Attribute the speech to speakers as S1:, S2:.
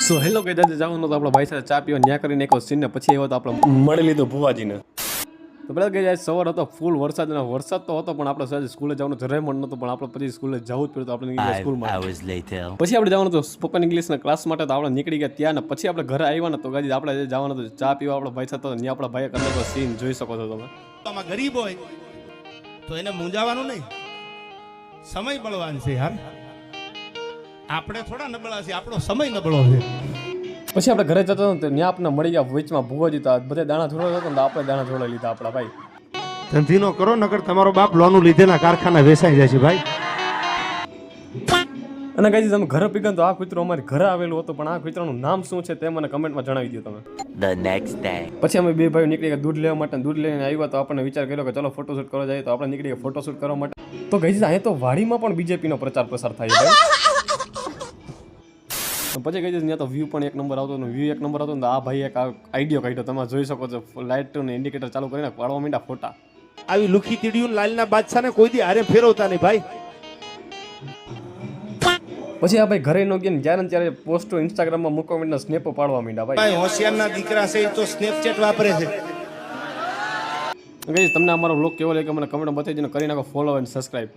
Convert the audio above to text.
S1: So hello કે દાદા જવાનું તો આપણો ભાઈ સાથે ચા પીવા ન્યા કરીને એક સીન ને પછી આવ્યો તો આપણે મળી લીધું ભુવાજીને. તો પેલા કે જાય સવાર હતો ફૂલ વરસાદ અને વરસાદ તો હતો પણ આપણે સાંજે સ્કૂલે જવાનું જરાય મન નહોતું પણ આપણે પછી સ્કૂલે જવું જ પડ્યું તો આપણે સ્કૂલમાં પછી આપણે જવાનું હતું સ્પોકન ઇંગ્લિશના ક્લાસ માટે તો આપણે નીકળી ગયા ત્યાં ને પછી આપણે ઘરે આવ્યા ને તો ગાજી આપણે જવાનું હતું ચા પીવા આપણો ભાઈ સાથે ત્યાં આપણા ભાઈએ કરેલો સીન જોઈ શકો છો તમે.
S2: આમાં ગરીબ હોય તો એને મૂંઝાવાનું નહીં, સમય બળવાન છે યાર. આપણે થોડા નબળા છે, આપણો સમય નબળો છે.
S1: પછી આપણે ઘરે જતો હતો ત્યાં આપણે મળી ગયા વચમાં ભુવાજી હતા બધા દાણા છોડવા હતો ને આપણે દાણા છોડવા લીધા આપણા ભાઈ.
S2: ધંધીનો કરો નકર તમારો બાપ લોનું લીધેના કારખાના વેચાઈ જાય છે ભાઈ.
S1: અને ગાઈઝ તમે ઘરે પીગન તો આ કૂતરો અમારી ઘરે આવેલું હતું પણ આ કૂતરાનું નામ શું છે તે મને કમેન્ટમાં જણાવી દો તમે.
S3: The next day.
S1: પછી અમે બે ભાઈઓ નીકળી ગયા દૂધ લેવા માટે. દૂધ લઈને આવ્યા તો આપણને વિચાર કર્યો કે ચલો ફોટોશૂટ કરવા જાય તો આપણે નીકળી ગયા ફોટોશૂટ કરવા માટે. તો ગાઈઝ અહીંયા તો વાડીમાં પણ બીજેપીનો પ્રચાર પ્રસાર થાય છે. પછી કહી ત્યાં તો વ્યૂ પણ એક નંબર આવતો વ્યૂ એક નંબર આવતો આ ભાઈ એક આઈડિયો કાઢ્યો તમે જોઈ શકો છો. લાઇટ ને ઇન્ડિકેટર ચાલુ કરીને પાડવા માંડ્યા ફોટા.
S2: આવી લુખી તીડિયું લાલના બાદશાહને કોઈ દી હારે ફેરવતા નહીં ભાઈ.
S1: પછી આ ભાઈ ઘરે નો ગયા જ્યારે ને ત્યારે પોસ્ટો ઇન્સ્ટાગ્રામમાં મૂકવા માંડ્યા, સ્નેપો પાડવા માંડ્યા ભાઈ.
S2: ભાઈ હોશિયારના દીકરા છે તો સ્નેપચેટ વાપરે છે.
S1: તમને અમારો વ્લોગ કેવો લાગ્યો મને કમેન્ટ બતાવી દો, કરી નાખો ફોલો એન્ડ સબસ્ક્રાઇબ.